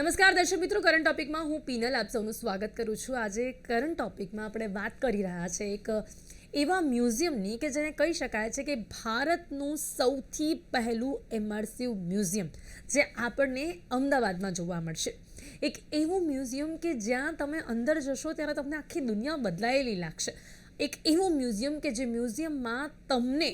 નમસ્કાર દર્શક મિત્રો, કરંટ ટોપિકમાં હું પીનલ આપ સૌનું સ્વાગત કરું છું. આજે કરંટ ટોપિકમાં આપણે વાત કરી રહ્યા છે એક એવા મ્યુઝિયમની કે જેને કહી શકાય છે કે ભારતનું સૌથી પહેલું ઇમર્સિવ મ્યુઝિયમ જે આપણને અમદાવાદમાં જોવા મળશે. એક એવું મ્યુઝિયમ કે જ્યાં તમે અંદર જશો ત્યારે તમને આખી દુનિયા બદલાયેલી લાગશે. એક એવું મ્યુઝિયમ કે જે મ્યુઝિયમમાં તમને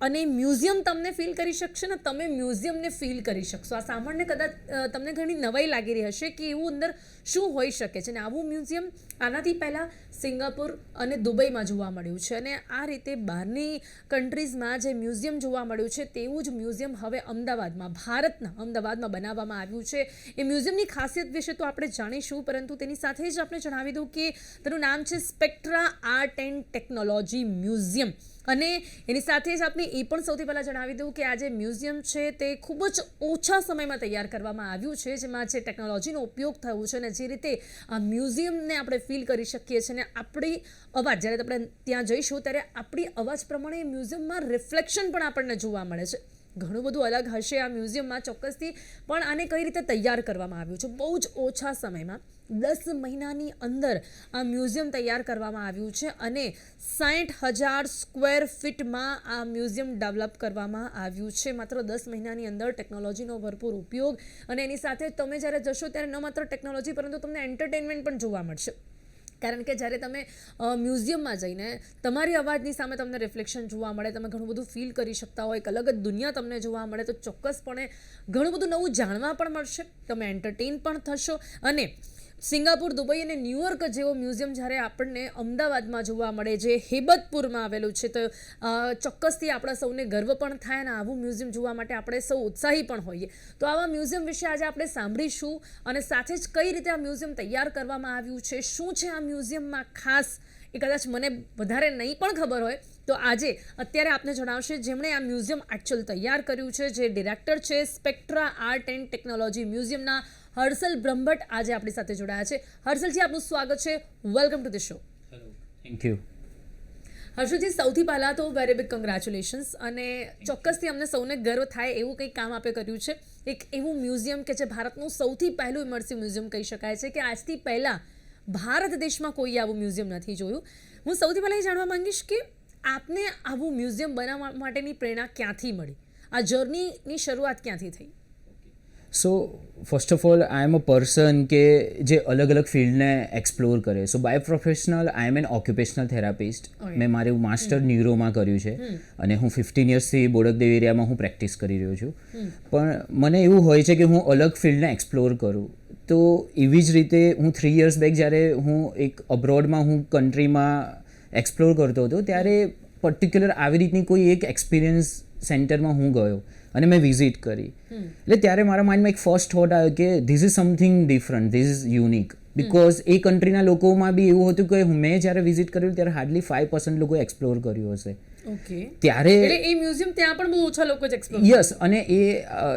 અને મ્યુઝિયમ તમને ફીલ કરી શકશે ને તમે મ્યુઝિયમને ફીલ કરી શકશો. આ સામાન્ય કદાચ તમને ઘણી નવાઈ લાગી રહી હશે કે એવું અંદર શું હોઈ શકે છે. અને આવું મ્યુઝિયમ આનાથી પહેલાં સિંગાપુર અને દુબઈમાં જોવા મળ્યું છે. અને આ રીતે બહારની કન્ટ્રીઝમાં જે મ્યુઝિયમ જોવા મળ્યું છે તેવું જ મ્યુઝિયમ હવે અમદાવાદમાં, ભારતના અમદાવાદમાં બનાવવામાં આવ્યું છે. એ મ્યુઝિયમની ખાસિયત વિશે તો આપણે જાણીશું, પરંતુ તેની સાથે જ આપણે જણાવી દઉં કે તેનું નામ છે Spectra art and technology museum. અને એની સાથે જ આપણે એ પણ સૌથી પહેલાં જણાવી દઉં કે આ જે મ્યુઝિયમ છે તે ખૂબ જ ઓછા સમયમાં તૈયાર કરવામાં આવ્યું છે, જેમાં જે ટેકનોલોજીનો ઉપયોગ થયો છે અને જે રીતે આ મ્યુઝિયમને આપણે ફીલ કરી શકીએ છીએ અને આપણી અવાજ જ્યારે આપણે ત્યાં જઈશું ત્યારે આપણી અવાજ પ્રમાણે મ્યુઝિયમમાં રિફ્લેક્શન પણ આપણને જોવા મળે છે. ઘણું બધું અલગ હશે આ મ્યુઝિયમમાં ચોક્કસથી, પણ આને કઈ રીતે તૈયાર કરવામાં આવ્યું છે બહુ જ ઓછા સમયમાં 10 મહિનાની અંદર આ મ્યુઝિયમ તૈયાર કરવામાં આવ્યું છે અને 60,000 સ્ક્વેર ફીટમાં આ મ્યુઝિયમ ડેવલપ કરવામાં આવ્યું છે. માત્ર 10 મહિનાની અંદર ટેકનોલોજીનો ભરપૂર ઉપયોગ, અને એની સાથે તમે જ્યારે જશો ત્યારે ન માત્ર ટેકનોલોજી પરંતુ તમને એન્ટરટેનમેન્ટ પણ જોવા મળશે. કારણ કે જ્યારે તમે મ્યુઝિયમમાં જઈને તમારી અવાજની સામે તમને રિફ્લેક્શન જોવા મળે, તમે ઘણું બધું ફીલ કરી શકતા હોય, એક અલગ જ દુનિયા તમને જોવા મળે, તો ચોક્કસપણે ઘણું બધું નવું જાણવા પણ મળશે, તમે એન્ટરટેન પણ થશો. અને સિંગાપુર, દુબઈ અને ન્યૂયોર્ક જેવો મ્યુઝિયમ જ્યારે આપણને અમદાવાદમાં જોવા મળે, જે હેબતપુરમાં આવેલું છે, તો ચોક્કસથી આપણા સૌને ગર્વ પણ થાય અને આવું મ્યુઝિયમ જોવા માટે આપણે સૌ ઉત્સાહી પણ હોઈએ. તો આવા મ્યુઝિયમ વિશે આજે આપણે સાંભળીશું અને સાથે જ કઈ રીતે આ મ્યુઝિયમ તૈયાર કરવામાં આવ્યું છે, શું છે આ મ્યુઝિયમમાં ખાસ, એ કદાચ મને વધારે નહીં પણ ખબર હોય તો આજે અત્યારે આપને જણાવશે જેમણે આ મ્યુઝિયમ એકચ્યુઅલ તૈયાર કર્યું છે, જે ડિરેક્ટર છે સ્પેક્ટ્રા આર્ટ એન્ડ ટેકનોલોજી મ્યુઝિયમના હર્ષલ બ્રહ્મભટ્ટ આજે આપણી સાથે જોડાયા છે. હર્ષલજી, આપનું સ્વાગત છે. Welcome to the show. Thank you. હર્ષલજી, સૌથી પહેલાં તો વેરી બિગ કોંગ્રેચ્યુલેશન્સ, અને ચોક્કસથી અમને સૌને ગર્વ થાય એવું કંઈક કામ આપે કર્યું છે. એક એવું મ્યુઝિયમ કે જે ભારતનું સૌથી પહેલું ઇમર્સિવ મ્યુઝિયમ કહી શકાય છે, કે આજથી પહેલાં ભારત દેશમાં કોઈ આવું મ્યુઝિયમ નથી જોયું. હું સૌથી પહેલાં એ જાણવા માંગીશ કે આપને આવું મ્યુઝિયમ બનાવવા માટેની પ્રેરણા ક્યાંથી મળી, આ જર્નીની શરૂઆત ક્યાંથી થઈ? So first of all I am a person કે જે અલગ અલગ ફિલ્ડને એક્સપ્લોર કરે. So by professional I am an occupational therapist. મેં મારું માસ્ટર ન્યુરોમાં કર્યું છે અને હું 15 યર્સથી બોડકદેવ એરિયામાં હું પ્રેક્ટિસ કરી રહ્યો છું. પણ મને એવું હોય છે કે હું અલગ ફિલ્ડને એક્સપ્લોર કરું. તો એવી જ રીતે હું 3 યર્સ બેક જ્યારે હું એક અબ્રોડમાં હું કન્ટ્રીમાં એક્સપ્લોર કરતો હતો ત્યારે પર્ટિક્યુલર આવી રીતની કોઈ એક એક્સપિરિયન્સ સેન્ટરમાં હું ગયો અને મેં વિઝિટ કરી. એટલે ત્યારે મારા માઇન્ડમાં એક ફર્સ્ટ થોટ આવ્યો કે this is something different, this is unique. Because એ કન્ટ્રીના લોકોમાં બી એવું હતું કે મેં જ્યારે વિઝિટ કર્યું ત્યારે હાર્ડલી 5% લોકોએ એક્સપ્લોર કર્યું હશે. ઓકે. ત્યારે એ મ્યુઝિયમ ત્યાં પણ બહુ ઓછા લોકો જ એક્સપ્લોર. યસ, અને એ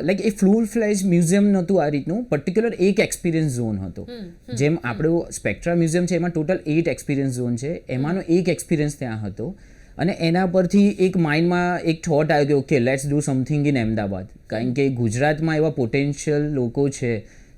લાઈક એ ફૂલ ફ્લેજ મ્યુઝિયમ નહોતું આ રીતનું, પર્ટિક્યુલર એક એક્સપિરિયન્સ ઝોન હતો. જેમ આપણું સ્પેક્ટ્રા મ્યુઝિયમ છે એમાં ટોટલ 8 એક્સપિરિયન્સ ઝોન છે, એમાંનો એક એક્સપિરિયન્સ ત્યાં હતો. અને એના પરથી એક માઇન્ડમાં એક થોટ આવ્યો કે okay let's do something in Ahmedabad. કારણ કે ગુજરાતમાં એવા પોટેન્શિયલ લોકો છે.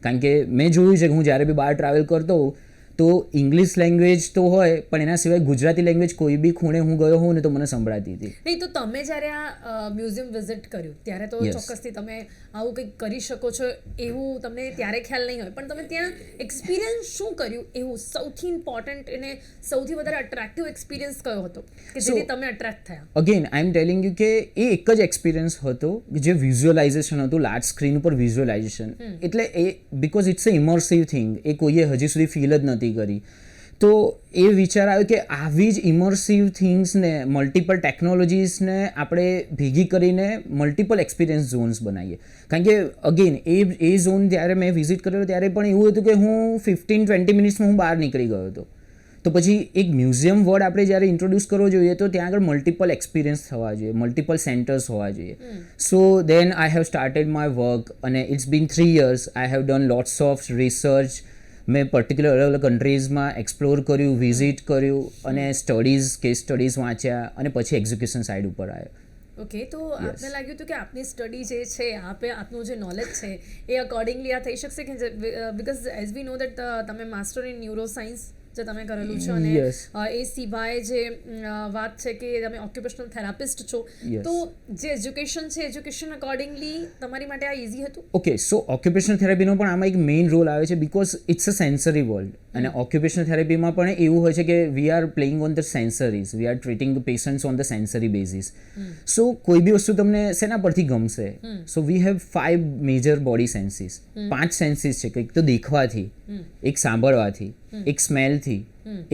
કારણ કે મેં જોયું છે કે હું જ્યારે બી બહાર ટ્રાવેલ કરતો હોઉં તો ઇંગ્લિશ લેંગ્વેજ તો હોય પણ એના સિવાય ગુજરાતી લેંગ્વેજ કોઈ બી ખૂણે હું ગયો હોઉં ને તો મને સંભળાતી હતી. નહીં, તો તમે જ્યારે આ મ્યુઝિયમ વિઝિટ કર્યું ત્યારે તો ચોક્કસથી તમે આવું કંઈક કરી શકો છો એવું તમને ત્યારે ખ્યાલ નહીં હોય, પણ તમે ત્યાં એક્સપિરિયન્સ શું કર્યું એવું સૌથી ઇમ્પોર્ટન્ટ અને સૌથી વધારે અટ્રેક્ટિવ એક્સપિરિયન્સ કયો હતો કે જેથી તમે અટ્રેક્ટ થયા? Again I M telling you કે એ એક જ એક્સપિરિયન્સ હતો જે વિઝ્યુઅલાઇઝેશન હતું, લાર્જ સ્ક્રીન ઉપર વિઝ્યુઅલાઇઝેશન. એટલે એ because it's a immersive thing, એ કોઈએ હજી સુધી ફીલ જ નથી કરી. તો એ વિચાર આવ્યો કે આવી જ ઇમર્સિવ થિંગ્સને, મલ્ટિપલ ટેકનોલોજીસને આપણે ભેગી કરીને મલ્ટિપલ એક્સપિરિયન્સ ઝોન્સ બનાવીએ. કારણ કે અગેન એ ઝોન જ્યારે મેં વિઝિટ કર્યો ત્યારે પણ એવું હતું કે હું 15-20 મિનિટ્સમાં હું બહાર નીકળી ગયો હતો. તો પછી એક મ્યુઝિયમ વર્ડ આપણે જ્યારે ઇન્ટ્રોડ્યુસ કરવો જોઈએ તો ત્યાં આગળ મલ્ટિપલ એક્સપિરિયન્સ થવા જોઈએ, મલ્ટિપલ સેન્ટર્સ હોવા જોઈએ. So then I have started my work અને it's been 3 years. I have done lots of research. મેં પર્ટિક્યુલર અલગ અલગ કન્ટ્રીઝમાં એક્સપ્લોર કર્યું, વિઝિટ કર્યું અને સ્ટડીઝ, કેસ સ્ટડીઝ વાંચ્યા અને પછી એક્ઝિક્યુશન સાઇડ ઉપર આવ્યો. ઓકે, તો આપને લાગ્યું હતું કે આપની સ્ટડી જે છે આપનું જે નોલેજ છે એ અકોર્ડિંગલી આ થઈ શકશે કે because as we know that તમે માસ્ટર ઇન ન્યુરો સાયન્સ જે તમે કરેલું છે અને Yes. એ સિવાય જે વાત છે કે તમે ઓક્યુપેશનલ થેરાપિસ્ટ છો, Yes. તો જે એજ્યુકેશન છે એજ્યુકેશન અકોર્ડિંગલી તમારી માટે આ ઇઝી હતું? ઓકે, સો ઓક્યુપેશનલ થેરાપીનો પણ આમાં એક મેઇન રોલ આવે છે because it's a sensory world. અને ઓક્યુપેશનલ થેરાપીમાં પણ એવું હોય છે કે we are playing on the sensories, we are treating the patients on the sensory basis. So કોઈ બી વસ્તુ તમને શેના પરથી ગમશે? So we have 5 major body senses. 5 senses છે, કંઈક તો દેખવાથી, એક સાંભળવાથી, એક સ્મેલથી,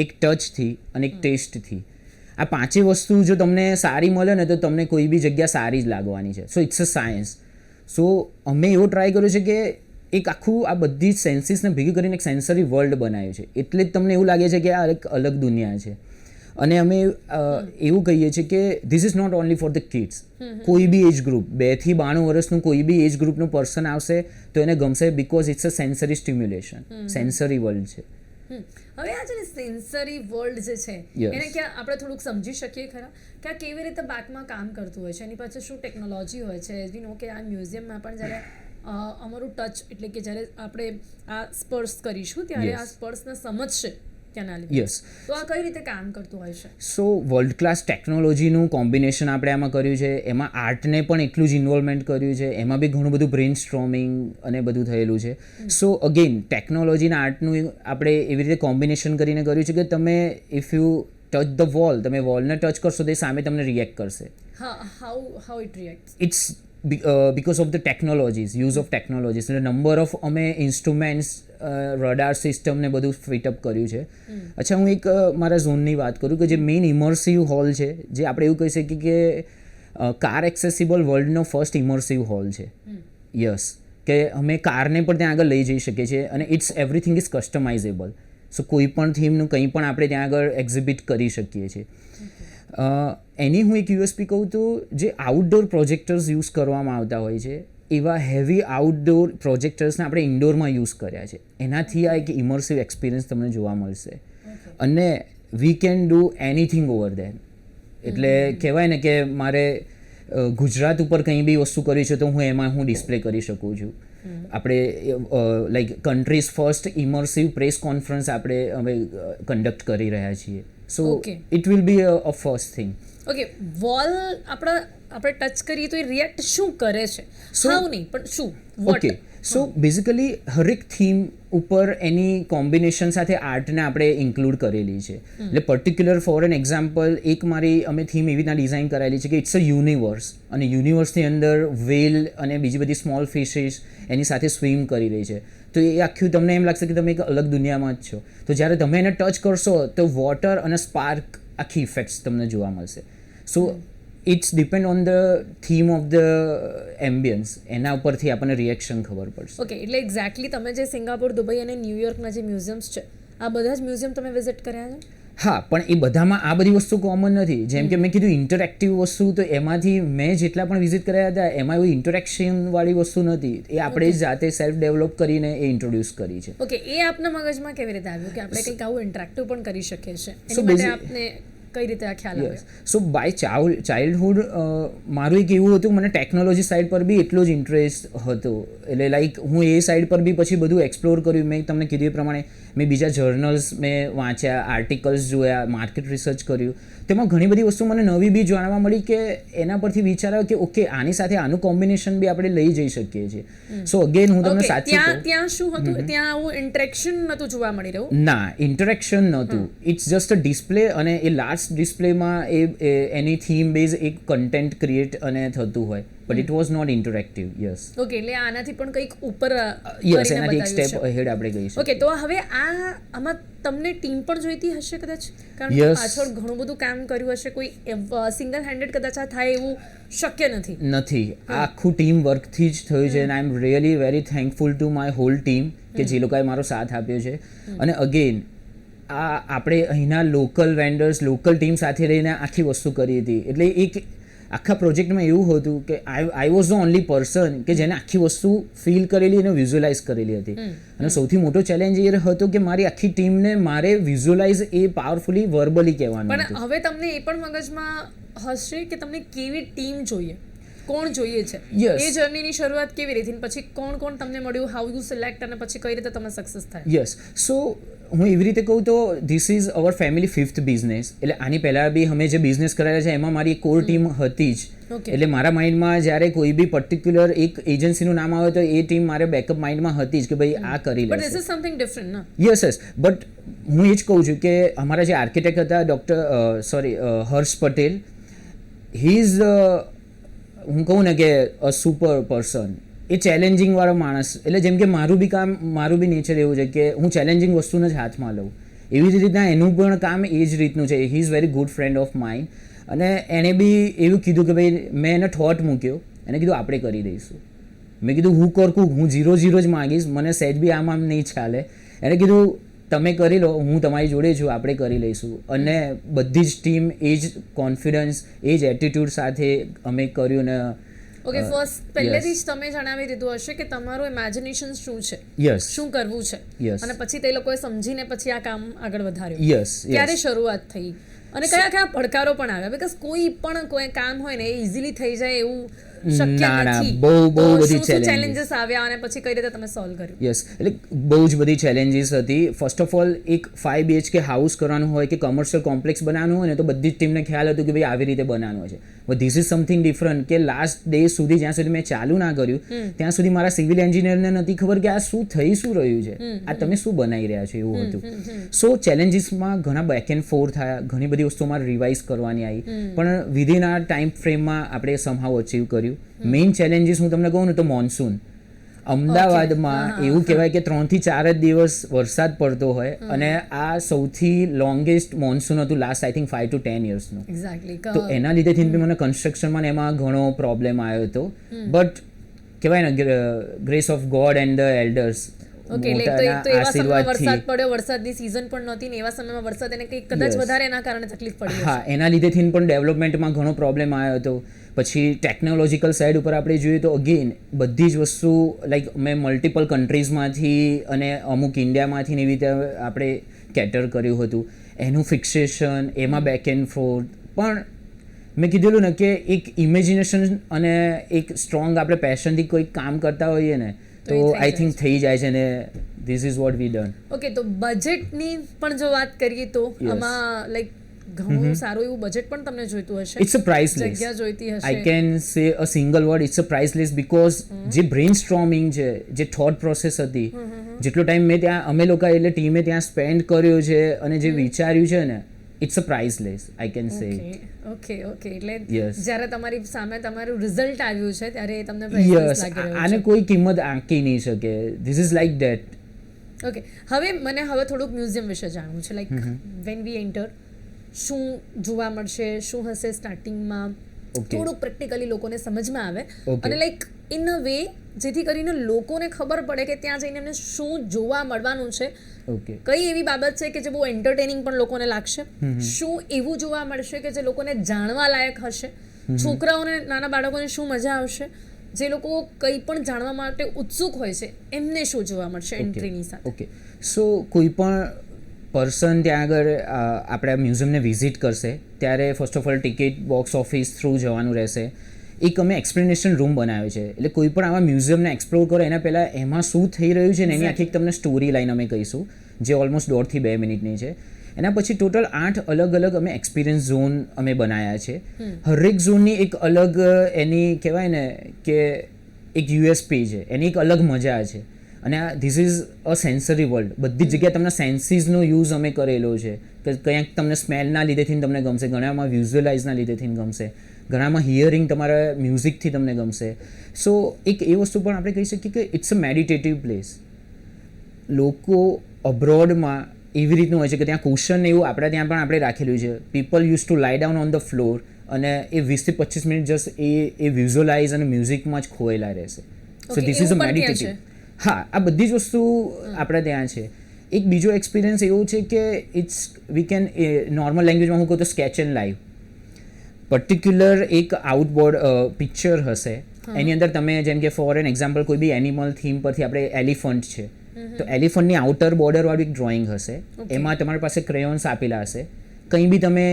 એક ટચથી અને એક ટેસ્ટથી. આ પાંચેય વસ્તુ જો તમને સારી મળે ને તો તમને કોઈ બી જગ્યા સારી જ લાગવાની છે. So it's a science. સો અમે એવો ટ્રાય કર્યો છે કે એક આખું આ બધી જ સેન્સીસને ભેગી કરીને એક સેન્સરી વર્લ્ડ બનાવ્યું છે. એટલે જ તમને એવું લાગે છે કે આ એક અલગ દુનિયા છે. અને અમે એવું કહીએ છીએ કે this is not only for the kids. કોઈ બી એજ ગ્રુપ, 2 થી 92 વર્ષનું કોઈ બી એજ ગ્રુપનું પર્સન આવશે તો એને ગમશે because it's a sensory stimulation, sensory world છે. હવે આ છે ને સેન્સરી વર્લ્ડ જે છે Yes. એને ક્યાં આપણે થોડુંક સમજી શકીએ ખરા કે આ કેવી રીતે બેકમાં કામ કરતું હોય છે, એની પાછળ શું ટેકનોલોજી હોય છે? વી નો કે આ મ્યુઝિયમમાં પણ જ્યારે અમારું ટચ એટલે કે જ્યારે આપણે આ સ્પર્શ કરીશું ત્યારે Yes. આ સ્પર્શને સમજશે ત્યાંના લીધે. યસ. તો આ કઈ રીતે કામ કરતું હોય છે? સો વર્લ્ડ ક્લાસ ટેકનોલોજીનું કોમ્બિનેશન આપણે આમાં કર્યું છે. એમાં આર્ટને પણ એટલું જ ઇન્વોલ્વમેન્ટ કર્યું છે. એમાં બી ઘણું બધું બ્રેઇન સ્ટ્રોમિંગ અને બધું થયેલું છે. સો અગેન ટેકનોલોજીના આર્ટનું આપણે એવી રીતે કોમ્બિનેશન કરીને કર્યું છે કે તમે if you touch the wall, તમે વોલને ટચ કરશો તો એ સામે તમને રિએક્ટ કરશે. How it reacts? It's because of the technologies, use of technologies. એટલે નંબર ઓફ અમે ઇન્સ્ટ્રુમેન્ટ્સ, રડાર સિસ્ટમ ને બધું ફિટઅપ કર્યું છે. અચ્છા, હું એક મારા ઝોનની વાત કરું કે જે મેઇન ઇમર્સિવ હોલ છે, જે આપણે એવું કહી શકીએ કે કાર એક્સેસિબલ વર્લ્ડનો ફર્સ્ટ ઇમર્સિવ હોલ છે. યસ, કે અમે કારને પણ ત્યાં આગળ લઈ જઈ શકીએ છીએ અને ઇટ્સ એવરીથિંગ ઇઝ કસ્ટમાઇઝેબલ. સો કોઈ પણ થીમનું કંઈ પણ આપણે ત્યાં આગળ એક્ઝિબિટ કરી શકીએ છીએ. એની હું એક યુએસપી કહું તો જે આઉટડોર પ્રોજેક્ટર્સ યુઝ કરવામાં આવતા હોય છે એવા હેવી આઉટડોર પ્રોજેક્ટર્સને આપણે ઇન્ડોરમાં યુઝ કર્યા છે. એનાથી આ એક ઇમર્સિવ એક્સપિરિયન્સ તમને જોવા મળશે અને we can do anything over there. એટલે કહેવાય ને કે મારે ગુજરાત ઉપર કંઈ બી વસ્તુ કરી છે તો હું ડિસ્પ્લે કરી શકું છું. આપણે like countries first immersive press conference આપણે હવે કન્ડક્ટ કરી રહ્યા છીએ. So it will be a first thing. Okay, wall આપણે ટચ કરીએ તો એ રિએક્ટ શું કરે છે? હાઉ નહીં પણ શું? ઓકે, સો બેઝિકલી હરેક થીમ ઉપર એની કોમ્બિનેશન સાથે આર્ટને આપણે ઇન્ક્લુડ કરેલી છે. એટલે પર્ટિક્યુલર ફોર એન એક્ઝામ્પલ એક અમે થીમ એવી રીતના ડિઝાઇન કરાયેલી છે કે ઇટ્સ અ યુનિવર્સ અને યુનિવર્સની અંદર વેલ અને બીજી બધી સ્મોલ ફિશિસ એની સાથે સ્વિમ કરી રહી છે. તો એ આખું તમને એમ લાગશે કે તમે એક અલગ દુનિયામાં જ છો. તો જ્યારે તમે એને ટચ કરશો તો વોટર અને સ્પાર્ક આખી ઇફેક્ટ્સ તમને જોવા મળશે. So it's depend on the theme of the ambience, એના ઉપરથી આપણને રિએક્શન ખબર પડશે. ઓકે, એટલે એક્ઝેક્ટલી તમે જે સિંગાપોર, દુબઈ અને ન્યુયોર્કના જે મ્યુઝિયમ્સ છે આ બધા જ મ્યુઝિયમ તમે વિઝિટ કર્યા છે? હા, પણ એ બધામાં આ બધી વસ્તુ કોમન નથી. જેમ કે મેં કીધું ઇન્ટરેક્ટિવ વસ્તુ, તો એમાંથી મેં જેટલા પણ વિઝિટ કર્યા હતા એમાં એવું ઇન્ટરેક્શન વાળી વસ્તુ નથી. એ આપણે જાતે સેલ્ફ ડેવલપ કરીને એ ઇન્ટ્રોડ્યુસ કરી છે. ઓકે, એ આપના મગજમાં કેવી રીતે આવ્યું કે આપણે કંઈક આવું ઇન્ટરેક્ટિવ પણ કરી શકીએ છીએ? So એની માટે આપને કઈ રીતે આ ખ્યાલ આવ્યો? સો બાય ચાઇલ્ડહુડ મારું એક એવું હતું, મને ટેકનોલોજી સાઇડ પર બી એટલો જ ઇન્ટરેસ્ટ હતો. એટલે લાઈક હું એ સાઇડ પર બી પછી બધું એક્સપ્લોર કર્યું. મેં તમને કીધું એ પ્રમાણે મેં બીજા જર્નલ્સ મેં વાંચ્યા, આર્ટિકલ્સ જોયા, માર્કેટ રિસર્ચ કર્યું. તેમાં ઘણી બધી વસ્તુ મને નવી બી જાણવા મળી કે એના પરથી વિચાર આવ્યો કે ઓકે, આની સાથે આનું કોમ્બિનેશન બી આપણે લઈ જઈ શકીએ છીએ. સો અગેન હું તમને સાચું કહું, ત્યાં શું હતું? ત્યાં આવું ઇન્ટરેક્શન નહોતું જોવા મળી રહ્યું? ના, ઇન્ટરેક્શન નહોતું. ઇટ્સ જસ્ટ અ ડિસ્પ્લે અને એ લાસ્ટ ડિસ્પ્લેમાં એની થીમ બેઝ એક કન્ટેન્ટ ક્રિએટ અને થતું હોય, but it was not interactive. Yes. Okay, એટલે આનાથી પણ કંઈક ઉપર યસ, એનાથી એક સ્ટેપ અહેડ આપણે ગઈ શકીએ. ઓકે, તો હવે આમાં તમને ટીમ પણ જોઈતી હશે કદાચ, કારણ કે Yes. પાછળ ઘણું બધું કામ કર્યું હશે. કોઈ સિંગલ હેન્ડેડ કદાચ આ થાય એવું શક્ય નથી. આ આખું ટીમ વર્કથી જ થયું છે અને I am really very thankful to my whole team કે જે લોકોએ મારો સાથ આપ્યો છે. અને અગેન આપણે અહીંના લોકલ વેન્ડર્સ, લોકલ ટીમ સાથે રહીને આખી વસ્તુ કરી હતી. એટલે એક આખા પ્રોજેક્ટમાં એવું હતું કે I was the only person કે જેને આખી વસ્તુ ફીલ કરેલી અને વિઝ્યુઅલાઇઝ કરેલી હતી. અને સૌથી મોટો ચેલેન્જ એ હતો કે મારી આખી ટીમને મારે વિઝ્યુઅલાઇઝ એ પાવરફુલી વર્બલી કહેવાનું પણ હતું. હવે તમને એ પણ મગજમાં હશે કે તમને કેવી ટીમ જોઈએ, કોણ જોઈએ છે, Yes. એ જર્નીની શરૂઆત કેવી રીતે, પછી કોણ કોણ તમને મળ્યું, હાઉ યુ સિલેક્ટ, અને પછી કઈ રીતે તમે સક્સેસ થાય? યસ, સો હું એવી રીતે કહું તો this is our family 5th business. એટલે આની પહેલાં બી અમે જે બિઝનેસ કરેલા છે એમાં મારી કોર ટીમ હતી જ. Okay. એટલે મારા માઇન્ડમાં જ્યારે કોઈ બી પર્ટિક્યુલર એક એજન્સીનું નામ આવે તો એ ટીમ મારે બેકઅપ માઇન્ડમાં હતી જ કે ભાઈ આ કરી બટ ધીસ લેશે. ઇઝ સમથિંગ ડિફરન્ટ ના? યસ બટ હું એ જ કહું છું કે અમારા જે આર્કિટેક્ટ હતા હર્ષ પટેલ, હી ઇઝ હું કહું ને કે અ સુપર પર્સન. એ ચેલેન્જિંગ વાળો માણસ, એટલે જેમ કે મારું બી નેચર એવું છે કે હું ચેલેન્જિંગ વસ્તુને જ હાથમાં લઉં. એવી જ રીતના એનું પણ કામ એ જ રીતનું છે. He is very good friend of mind. અને એણે બી એવું કીધું કે ભાઈ મેં એને થોટ મૂક્યો, એને કીધું આપણે કરી દઈશું. મેં કીધું હું હું 0-0 જ માગીશ, મને સહેજ બી આમ નહીં ચાલે. એને કીધું તમે કરી લો, હું તમારી જોડે છું, આપણે કરી લઈશું. અને બધી જ ટીમ એ જ કોન્ફિડન્સ, એ જ એટીટ્યૂડ સાથે અમે કર્યું. ને ઓકે, ફર્સ્ટ પહેલેથી જ તમે જણાવી દીધું હશે કે તમારું ઇમેજિનેશન શું છે, યસ શું કરવું છે, યસ અને પછી તે લોકોએ સમજીને પછી આ કામ આગળ વધાર્યું. યસ ક્યારે શરૂઆત થઈ અને કયા કયા પડકારો પણ આવ્યા? બીકોઝ કોઈ કામ હોય ને એ ઇઝીલી થઈ જાય એવું શક્ય ના, નથી. બહુ તો બધી શું challenges. ચેલેન્જીસ આવ્યા અને પછી કઈ રીતે તમે સોલ્વ કર્યું? યસ, એટલે બહુ જ બધી ચેલેન્જીસ હતી. ફર્સ્ટ ઓફ ઓલ એક 5 BHK હાઉસ કરવાનું હોય કે કોમર્શિયલ કોમ્પ્લેક્સ બનાવવાનું હોય ને તો બધી જ ટીમને ખ્યાલ હતું કે ભાઈ આવી રીતે બનાવવાનું હોય છે. But this is something different કે લાસ્ટ ડે સુધી જ્યાં સુધી મેં ચાલુ ના કર્યું ત્યાં સુધી મારા સિવિલ એન્જિનિયરને નથી ખબર કે આ શું રહ્યું છે, આ તમે શું બનાવી રહ્યા છો, એવું હતું. સો ચેલેન્જીસમાં ઘણા બેક એન્ડ ફોર થયા, ઘણી બધી વસ્તુઓ મારે રિવાઇઝ કરવાની આવી, પણ વિધિન આ ટાઈમ ફ્રેમમાં આપણે સમહાવ અચીવ કર્યું. મેઇન ચેલેન્જીસ હું તમને કહું ને તો મોન્સૂન. અમદાવાદમાં એવું કહેવાય કે 3 થી 4 જ દિવસ વરસાદ પડતો હોય અને આ સૌથી લોંગેસ્ટ મોન્સૂન હતું લાસ્ટ આઈ થિંક 5 to 10 યર્સનું. એક્ઝેક્ટલી. તો એના લીધેથી બી મને કન્સ્ટ્રક્શનમાં ને એમાં ઘણો પ્રોબ્લેમ આવ્યો હતો. બટ કહેવાય ને grace of God and the elders, okay, એટલે તો એવા સમયમાં વરસાદ પડ્યો, વરસાદની સિઝન પણ નહોતી ને એવા સમયમાં વરસાદ એને કંઈક કદાચ વધારે એના કારણે તકલીફ પડી હશે. હા, એના લીધેથી પણ ડેવલપમેન્ટમાં ઘણો પ્રોબ્લેમ આવ્યો હતો. પછી ટેકનોલોજીકલ સાઈડ ઉપર આપણે જોઈએ તો અગેન બધી જ વસ્તુ લાઈક મેં મલ્ટિપલ કન્ટ્રીઝમાંથી અને અમુક ઇન્ડિયામાંથી ને એવી રીતે આપણે કેટર કર્યું હતું. એનું ફિક્સેશન, એમાં બેક એન્ડ ફોર્થ. પણ મેં કીધેલું ને કે એક ઇમેજિનેશન અને એક સ્ટ્રોંગ આપણે પેશનથી કોઈ કામ કરતા હોઈએ ને તો આઈ થિંક થઈ જાય છે ને this is what we done. Okay, તો બજેટની પણ જો વાત કરીએ તો આમાં લાઈક ઘણું સારું એવું બજેટ પણ તમને જોઈતું હશે. It's a priceless. જગ્યા જોઈતી હશે. I can say a single word, it's a priceless. Because જે બ્રેઇન સ્ટ્રોમિંગ છે, જે થોટ પ્રોસેસ હતી, જેટલો ટાઈમ મેં ત્યાં અમે લોકો એટલે ટીમે ત્યાં સ્પેન્ડ કર્યો છે અને જે વિચાર્યું છે ને, it's a priceless I can say. Okay, એટલે Yes. જ્યારે તમારી સામે તમારું રિઝલ્ટ આવ્યું છે ત્યારે એ તમને priceless યસ, લાગી રહ્યું આને છે. કોઈ કિંમત આંકી નહીં શકે. This is like that. Okay, હવે થોડુંક મ્યુઝિયમ વિશે જાણવું છે. લાઈક વેન વી એન્ટર, શું જોવા મળશે, શું હશે સ્ટાર્ટિંગમાં, Okay. થોડુંક પ્રેક્ટિકલી લોકોને સમજમાં આવે Okay. અને લાઈક ઇન અ વે જેથી કરીને લોકોને ખબર પડે કે ત્યાં જઈને એમને શું જોવા મળવાનું છે, ઓકે, કઈ એવી બાબત છે કે જે બહુ એન્ટરટેનિંગ પણ લોકોને લાગશે, શું એવું જોવા મળશે કે જે લોકોને જાણવા લાયક હશે, છોકરાઓને, નાના બાળકોને શું મજા આવશે, જે લોકો કંઈ પણ જાણવા માટે ઉત્સુક હોય છે એમને શું જોવા મળશે એન્ટ્રીની સાથે. ઓકે. સો કોઈ પણ પર્સન ત્યાં આગળ આપણે મ્યુઝિયમને વિઝિટ કરશે ત્યારે first of all ticket box office through જવાનું રહેશે. એક અમે એક્સપ્લેનેશન રૂમ બનાવ્યો છે, એટલે કોઈ પણ આવા મ્યુઝિયમને એક્સપ્લોર કરો એના પહેલાં એમાં શું થઈ રહ્યું છે ને એની આખી તમને સ્ટોરી લાઈન અમે કહીશું, જે ઓલમોસ્ટ 1.5 થી 2 મિનિટની છે. એના પછી ટોટલ 8 અલગ અલગ અમે એક્સપિરિયન્સ ઝોન અમે બનાવ્યા છે. હરેક ઝોનની એક અલગ એની કહેવાય ને કે એક યુએસપી છે, એની એક અલગ મજા છે. અને આ this is a sensory world. બધી જ જગ્યાએ તમને સેન્સીસનો યુઝ અમે કરેલો છે કે ક્યાંક તમને સ્મેલના લીધેથી તમને ગમશે, ઘણામાં વિઝ્યુઅલાઇઝના લીધેથી ગમશે, ઘણામાં હિયરિંગ તમારા મ્યુઝિકથી તમને ગમશે. સો એક એ વસ્તુ પણ આપણે કહી શકીએ કે ઇટ્સ અ મેડિટેટિવ પ્લેસ. લોકો અબ્રોડમાં એવી રીતનું હોય છે કે ત્યાં કુશન એવું આપણા ત્યાં પણ આપણે રાખેલું છે. પીપલ યુઝ ટુ લાઈ ડાઉન ઓન ધ ફ્લોર અને એ 20 થી 25 મિનિટ જસ્ટ એ વિઝ્યુઅલાઇઝ અને મ્યુઝિકમાં જ ખોયેલા રહેશે. So this is a meditative. હા, આ બધી જ વસ્તુ આપણે ત્યાં છે. એક બીજો એક્સપિરિયન્સ એવો છે કે ઇટ્સ વી કેન નોર્મલ લેંગ્વેજમાં હું કહું તો સ્કેચ એન્ડ લાઈવ. પર્ટિક્યુલર એક આઉટબોર્ડ પિક્ચર હશે, એની અંદર તમે જેમ કે ફોર એન એક્ઝામ્પલ કોઈ બી એનિમલ થીમ પરથી આપણે એલિફન્ટ છે, તો એલિફન્ટની આઉટર બોર્ડર વાળું એક ડ્રોઈંગ હશે, એમાં તમારી પાસે ક્રેયોન્સ આપેલા હશે, કંઈ બી તમે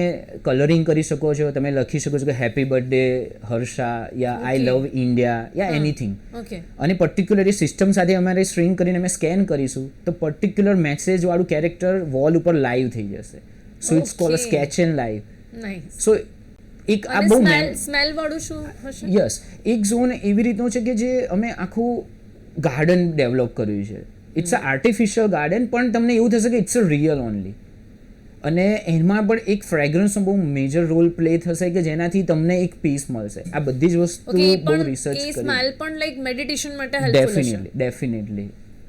કલરિંગ કરી શકો છો, તમે લખી શકો છો કે હેપી બર્થડે હર્ષા યા આઈ લવ ઇન્ડિયા યા એનીથિંગ. ઓકે અને પર્ટિક્યુલર એ સિસ્ટમ સાથે અમારે સ્ટ્રિંગ કરીને અમે સ્કેન કરીશું તો પર્ટિક્યુલર મેસેજ વાળું કેરેક્ટર વોલ ઉપર લાઈવ થઈ જશે. So it's called Okay. Sketch and live. Nice. So એક આ બહુ સ્મેલ વાળું શું હશે? યસ, એક ઝોન એવી રીતનો છે કે જે અમે આખું ગાર્ડન ડેવલપ કર્યું છે. ઇટ્સ અ આર્ટિફિશિયલ ગાર્ડન, પણ તમને એવું થશે કે ઇટ્સ અ રિયલ ઓનલી. અને એમાં પણ એક ફ્રેગ્રન્સનો બહુ મેજર રોલ પ્લે થશે કે જેનાથી તમને એક પીસ મળશે. આ બધી જ વસ્તુ ઓકે બહુ પણ રિસર્ચ એ કરી. સ્મેલ પણ લાઈક મેડિટેશન માટે હેલ્પફુલ હશે. ડેફિનેટલી.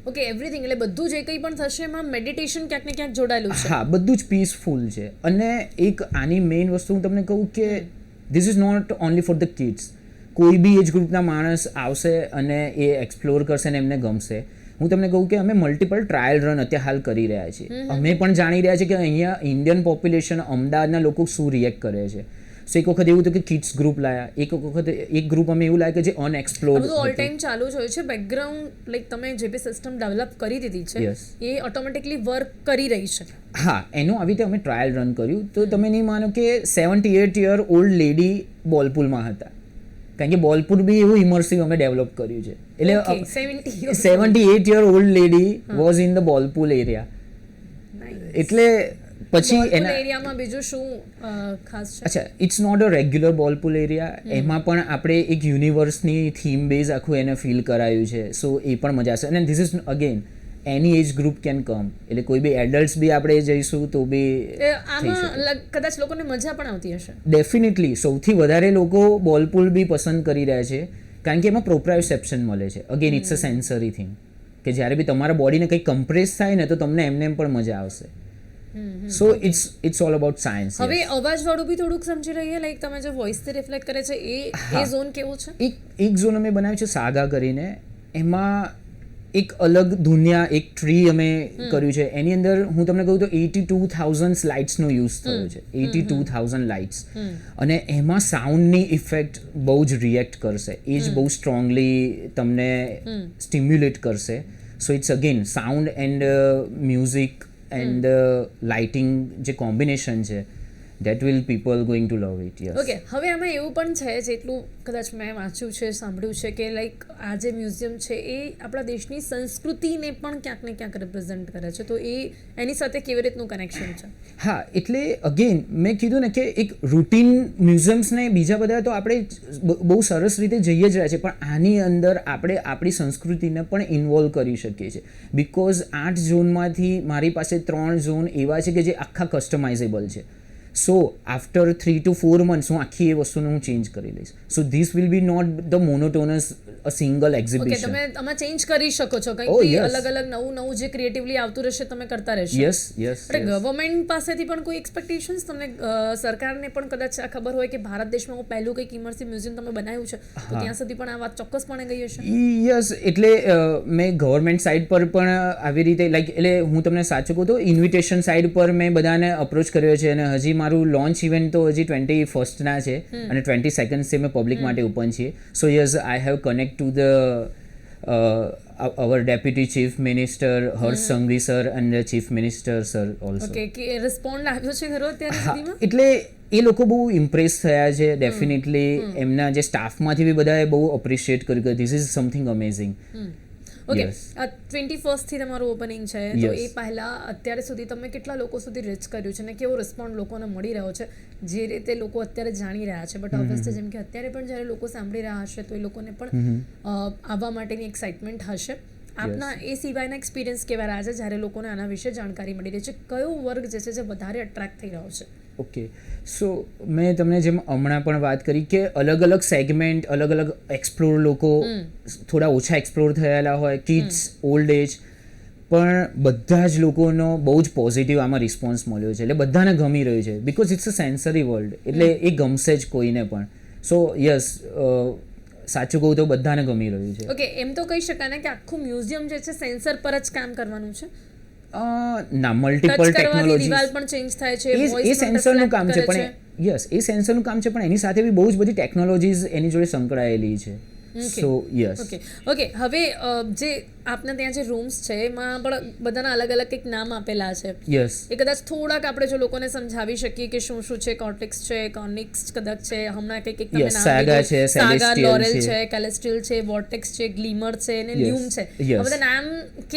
ઓકે એવરીથિંગ એટલે બધું જે કંઈ પણ થશે એમાં મેડિટેશન ક્યાંક ને ક્યાંક જોડાયેલું છે. હા, બધું જ પીસફુલ છે. અને એક આની મેઇન વસ્તુ હું તમને કહું કે this is not only for the kids. કોઈ બી એજ ગ્રુપના માણસ આવશે અને એ એક્સપ્લોર કરશે ને એમને ગમશે. હું તમને કહું કે અમે મલ્ટિપલ ટ્રાયલ રન અત્યારે હાલ કરી રહ્યા છીએ. અમે પણ જાણી રહ્યા છીએ કે અહીંયા ઇન્ડિયન પોપ્યુલેશન અમદાવાદના લોકો શું રિએક્ટ કરે છે. સો એક વખત એવું હતું કે કિડ્સ ગ્રુપ લાયા, એક વખત એક ગ્રુપ અમે એવું લાયા કે જે અનએક્સપ્લોર્ડ બધું ઓલ ટાઈમ ચાલુ જ હોય છે બેકગ્રાઉન્ડ લાઈક તમે જે બી સિસ્ટમ ડેવલપ કરી દીધી છે Yes. એ ઓટોમેટિકલી વર્ક કરી રહી છે. હા, એનું આવી રીતે અમે ટ્રાયલ રન કર્યું તો તમે નહીં માનો કે 78 યર ઓલ્ડ લેડી બોલપુલમાં હતા. કારણ કે બોલપુર બી એવું ઇમર્સિવ અમે ડેવલપ કર્યું છે. Okay, એટલે 70 78 year old lady was in the ball pool area. એટલે પછી એના એરિયામાં બીજું શું ખાસ છે? અચ્છા, it's not a regular ball pool area. એમાં પણ આપણે એક યુનિવર્સની થીમ બેઝ આખું એને ફીલ કરાયું છે. સો એ પણ મજા આવશે. અને this is again any age group can come. એટલે કોઈ બી એડલ્ટ્સ બી આપણે જઈશું તો બી આમાં કદાચ લોકોને મજા પણ આવતી હશે. ડેફિનેટલી સૌથી વધારે લોકો બોલપુલ બી પસંદ કરી રહ્યા છે કારણ કે એમાં પ્રોપ્રાયોસેપ્શન મળે છે. Again it's a sensory thing કે જ્યારે બી તમારા બોડીને કંઈ કમ્પ્રેસ થાય ને તો તમને એમને એમ પણ મજા આવશે. So it's all about science. હવે અવાજ વાળું બી થોડુંક સમજી રહીએ લાઈક તમે જે વોઇસ થી રિફ્લેક્ટ કરે છે એ ઝોન કેવો છે? એક ઝોન અમે બનાવ્યું છે સાગા કરીને. એમાં એક અલગ દુનિયા, એક ટ્રી અમે કર્યું છે. એની અંદર હું તમને કહું તો 82,000 લાઇટ્સનો યુઝ થયો છે. 82,000 લાઇટ્સ. અને એમાં સાઉન્ડની ઇફેક્ટ બહુ જ રિએક્ટ કરશે. એ જ બહુ સ્ટ્રોંગલી તમને સ્ટિમ્યુલેટ કરશે. So it's again sound and music and lighting જે કોમ્બિનેશન છે that will people going to love it. Yes. Okay હવે આમાં એવું પણ છે જેટલું કદાચ મેં વાંચ્યું છે, સાંભળ્યું છે કે લાઈક આ જે મ્યુઝિયમ છે એ આપણા દેશની સંસ્કૃતિને પણ ક્યાંક ને ક્યાંક રિપ્રેઝેન્ટ કરે છે. તો એની સાથે કેવી રીતનું કનેક્શન છે? હા, એટલે અગેન મેં કીધું ને કે એક રૂટીન મ્યુઝિયમ્સને બીજા બધા તો આપણે બહુ સરસ રીતે જઈએ જ રહ્યા છે, પણ આની અંદર આપણે આપણી સંસ્કૃતિને પણ ઇન્વોલ્વ કરી શકીએ છીએ. બિકોઝ 8 ઝોનમાંથી મારી પાસે 3 ઝોન એવા છે કે જે આખા કસ્ટમાઇઝેબલ છે. સો આફ્ટર 3 to 4 months હું આખી એ વસ્તુને હું ચેન્જ કરી લઈશ. So this will be not the monotonous a single okay exhibition. તમે આમાં ચેન્જ કરી શકો છો કંઈક Oh, બી yes. અલગ અલગ નવું જે ક્રિએટિવલી આવતું રહેશે તમે કરતા રહેશો. Yes yes. એટલે ગવર્મેન્ટ પાસેથી પણ કોઈ એક્સપેક્ટેશન્સ તમને સરકારને પણ કદાચ આ ખબર હોય કે ભારત દેશમાં હું પહેલું કંઈક ઇમર્સિવ મ્યુઝિયમ તમે બનાવ્યું છે તો ત્યાં સુધી પણ આ વાત ચોક્કસપણે ગઈ હશે. યસ, એટલે મેં ગવર્મેન્ટ સાઇડ પર પણ આવી રીતે લાઈક એટલે હું તમને સાચું કહું તો ઇન્વિટેશન સાઇડ પર મેં બધાને અપ્રોચ કર્યો છે અને હજી મારું લોન્ચ ઇવેન્ટ તો હજી 21st છે અને 22nd મેં પબ્લિક માટે ઓપન છીએ. સો yes, I have connect to the our deputy chief minister Harsh Sanghvi sir and the chief minister sir also. Okay કે રિસ્પોન્ડ આવ્યો છે ખરો અત્યાર સુધીમાં? એટલે એ લોકો બહુ ઇમ્પ્રેસ થયા છે ડેફિનેટલી. એમના જે સ્ટાફમાંથી બી બધાએ બહુ અપ્રિશિએટ કર્યું કે this is something amazing. Okay Yes. 21st થી તમારું ઓપનિંગ છે તો Yes. એ પહેલા અત્યારે સુધી તમે કેટલા લોકો સુધી રીચ કર્યું છે અને કેવો રિસ્પોન્ડ લોકોને મળી રહ્યો છે જે રીતે લોકો અત્યારે જાણી રહ્યા છે? બટ ઓબ્વિયસલી જેમ કે અત્યારે પણ જ્યારે લોકો સાંભળી રહ્યા હશે તો એ લોકોને પણ આવવા માટેની એક્સાઇટમેન્ટ હશે. આપના એ સિવાયના એક્સપિરિયન્સ કેવા રહ્યા છે જ્યારે લોકોને આના વિશે જાણકારી મળી રહી છે? કયો વર્ગ જે છે જે વધારે અટ્રેક્ટ થઈ રહ્યો છે? ઓકે, સો મેં તમને જેમ હમણાં પણ વાત કરી કે અલગ અલગ સેગમેન્ટ, અલગ અલગ એક્સપ્લોર લોકો થોડા ઓછા એક્સપ્લોર થયેલા હોય, કિડ્સ, ઓલ્ડ એજ, પણ બધા જ લોકોનો બહુ જ પોઝિટિવ આમાં રિસ્પોન્સ મળ્યો છે. એટલે બધાને ગમી રહ્યું છે because it's a sensory world. એટલે એ ગમશે જ કોઈને પણ. સો યસ, સાચું કહું તો બધાને ગમી રહ્યું છે. ઓકે એમ તો કહી શકાય ને કે આખું મ્યુઝિયમ જે છે સેન્સર પર જ કામ કરવાનું છે? ના, મલ્ટિપલ ટચ કરવાથી ટેકનોલોજી દિવાલ પણ ચેન્જ થાય છે, એ voice પણ સેન્સરનું reflect કામ છે કરે પણ યસ એ સેન્સરનું કામ છે, પણ એની સાથે બી બહુ જ બધી ટેકનોલોજીઝ એની જોડે સંકળાયેલી છે. સો યસ. ઓકે હવે જે આપના ત્યાં જે રૂમ્સ છે એમાં પણ બધાના અલગ અલગ કંઈક નામ આપેલા છે. યસ. એ કદાચ થોડાક આપણે જો લોકોને સમજાવી શકીએ કે શું શું છે. કોર્ટેક્સ છે, કોનિક્સ કદાચ છે, હમણાં કંઈક તમે Yes, નામ સાગા લીધું. છે, સાગા, Celestial લોરેલ છે. છે, કેલેસ્ટિયલ છે, વોર્ટેક્સ છે, ગ્લીમર છે અને Yes, લ્યુમ છે. yes. આ બધા નામ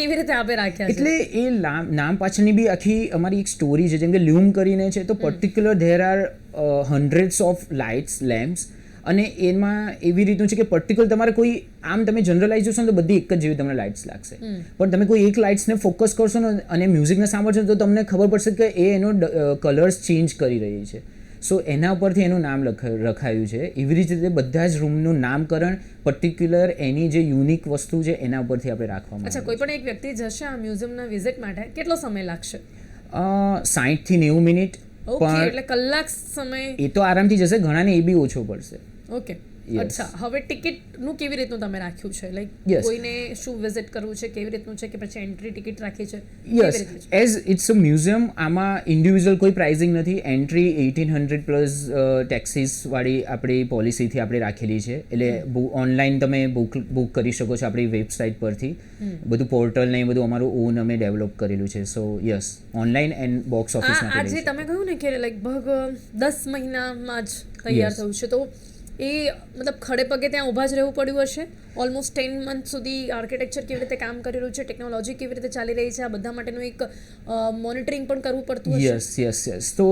કેવી રીતે આપે રાખ્યા છે? એટલે એ નામ પાછળની બી આખી અમારી એક સ્ટોરી છે. જેમ કે લ્યુમ કરીને છે, તો particular there are hundreds of lights lamps, અને એમાં એવી રીતનું છે કે પર્ટિક્યુલર તમારે કોઈ આમ તમે જનરલાઇઝ જોશો ને તો બધી એક જ જેવી તમને લાઇટ્સ લાગશે, પણ તમે કોઈ એક લાઇટ્સને ફોકસ કરશો ને અને મ્યુઝિકને સાંભળશો તો તમને ખબર પડશે કે એ એનો કલર્સ ચેન્જ કરી રહી છે. સો એના પરથી એનું નામ રખાયું છે. એવી રીતે બધા જ રૂમનું નામકરણ પર્ટિક્યુલર એની જે યુનિક વસ્તુ છે એના પરથી આપણે રાખવામાં અચ્છા, કોઈ પણ એક વ્યક્તિ જશે આ મ્યુઝિયમના વિઝિટ માટે, કેટલો સમય લાગશે? 60 થી 90 મિનિટ. ઓકે, એટલે કલાક સમય એ તો આરામથી જશે, ઘણાને એ બી ઓછો પડશે. ઓકે. અચ્છા, હવે ટિકિટનું કેવી રીતનું તમે રાખ્યું છે? Like Yes. કોઈને શું વિઝિટ કરવું છે, કેવી રીતનું છે, કે પછી એન્ટ્રી ટિકિટ રાખી છે? યસ, કેવી રીતે છે? એઝ ઇટ્સ અ મ્યુઝિયમ, આમાં ઇન્ડિવિજ્યુઅલ કોઈ પ્રાઇઝિંગ નથી. એન્ટ્રી 1800 પ્લસ ટેક્સીસ વાળી આપણી પોલિસીથી આપણે રાખેલી છે. એટલે ઓનલાઈન તમે બુક કરી શકો છો આપણી વેબસાઇટ પરથી. બધું પોર્ટલ ને એ બધું અમારું ઓન અમે ડેવલપ કરેલું છે. સો યસ, ઓનલાઈન એન્ડ બોક્સ ઓફિસમાં આ જે તમે કહ્યું ને કે લગભગ 10 મહિનામાં જ તૈયાર Yes. થયું છે, તો એ મતલબ ખડે પગે ત્યાં ઊભા જ રહેવું પડ્યું હશે? ઓલમોસ્ટ 10 મંથ સુધી આર્કિટેક્ચર કેવી રીતે કામ કરી રહ્યું છે, ટેકનોલોજી કેવી રીતે ચાલી રહી છે, આ બધા માટેનું એક મોનિટરિંગ પણ કરવું પડતું હશે? યસ. તો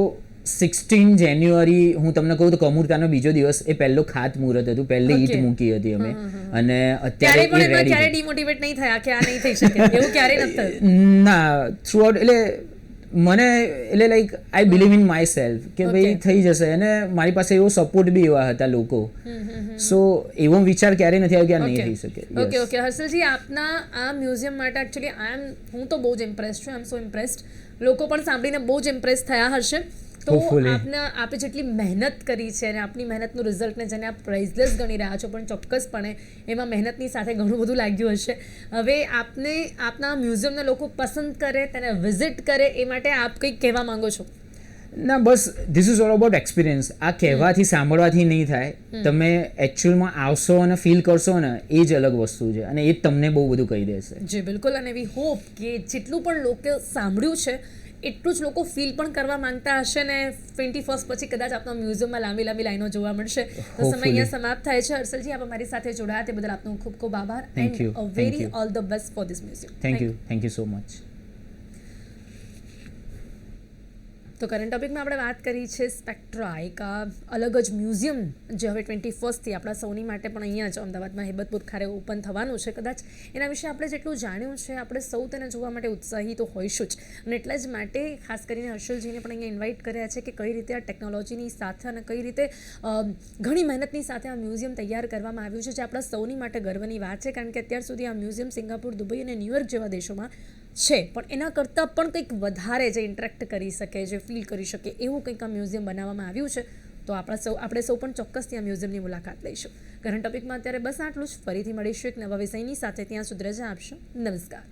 16 જાન્યુઆરી હું તમને કહું તો કમૂરતાનો બીજો દિવસ, એ પહેલો ખાતમુહૂર્ત હતું, પહેલી ઈંટ Okay. મૂકી હતી અમે, અને ક્યારે પણ એમાં અત્યારે ક્યારે ડિમોટિવેટ નહીં થયા કે આ નહીં થઈ શકે, એવું ક્યારે નથી થયું? ના, થ્રુઆઉટ એટલે મને એટલે like I believe in my self કે ભાઈ થઈ જશે, અને મારી પાસે એવો સપોર્ટ બી એવા હતા લોકો. સો એવો વિચાર ક્યારે નથી આવ્યો કે આ નહીં થઈ શકે. ઓકે. હર્ષલજી, આપના આ મ્યુઝિયમ માટે એકચ્યુઅલી હું તો બહુ જ ઇમ્પ્રેસ છું. આઈ એમ સો ઇમ્પ્રેસ્ડ. લોકો પણ સાંભળીને બહુ જ ઇમ્પ્રેસ થયા હશે. તો Hopefully. આપે જેટલી મહેનત કરી છે અને આપની મહેનતનું રિઝલ્ટને જેને આપ પ્રાઇઝલેસ ગણી રહ્યા છો, પણ ચોક્કસપણે એમાં મહેનતની સાથે ઘણું બધું લાગ્યું હશે. હવે આપના મ્યુઝિયમને લોકો પસંદ કરે, તેને વિઝિટ કરે, એ માટે આપ કંઈક કહેવા માંગો છો? ના, બસ this is all about experience. આ કહેવાથી સાંભળવાથી નહીં થાય. તમે એકચ્યુઅલમાં આવશો અને ફીલ કરશો ને, એ જ અલગ વસ્તુ છે, અને એ જ તમને બહુ બધું કહી દેશે. જી બિલકુલ. અને વી હોપ કે જેટલું પણ લોકો સાંભળ્યું છે એટલું જ લોકો ફીલ પણ કરવા માંગતા હશે, ને 21st પછી કદાચ આપણા મ્યુઝિયમમાં લાંબી લાંબી લાઈનો જોવા મળશે. તો સમય Hopefully. અહીંયા સમાપ્ત થાય છે. હર્ષલજી, આપ અમારી સાથે જોડાયા તે બદલ આપનો ખૂબ ખૂબ આભાર. Thank you. A Thank very you. All the best for this museum. Thank you so much. તો કરંટ ટોપિકમાં આપણે વાત કરી છે સ્પેક્ટ્રા, એક આ અલગ જ મ્યુઝિયમ જે હવે 21st આપણા સૌની માટે પણ અહીંયા જ અમદાવાદમાં હેબતપુર ખારે ઓપન થવાનું છે. કદાચ એના વિશે આપણે જેટલું જાણ્યું છે, આપણે સૌ તેને જોવા માટે ઉત્સાહી તો હોઈશું જ, અને એટલા જ માટે ખાસ કરીને હર્ષલજીને પણ અહીંયા ઇન્વાઇટ કર્યા છે કે કઈ રીતે આ ટેકનોલોજીની સાથે અને કઈ રીતે ઘણી મહેનતની સાથે આ મ્યુઝિયમ તૈયાર કરવામાં આવ્યું છે, જે આપણા સૌની માટે ગર્વની વાત છે. કારણ કે અત્યાર સુધી આ મ્યુઝિયમ સિંગાપુર, દુબઈ અને ન્યુયોર્ક જેવા દેશોમાં છે, પણ એના કરતાં પણ કંઈક વધારે જે ઇન્ટરેક્ટ કરી શકે, જે ફીલ કરી શકે, એવું કંઈક આ મ્યુઝિયમ બનાવવામાં આવ્યું છે. તો આપણે સૌ પણ ચોક્કસથી આ મ્યુઝિયમની મુલાકાત લઈશું. કરંટ ટોપિકમાં અત્યારે બસ આટલું જ. ફરીથી મળીશું એક નવા વિષયની સાથે. ત્યાં સુધી રજા આપશો. નમસ્કાર.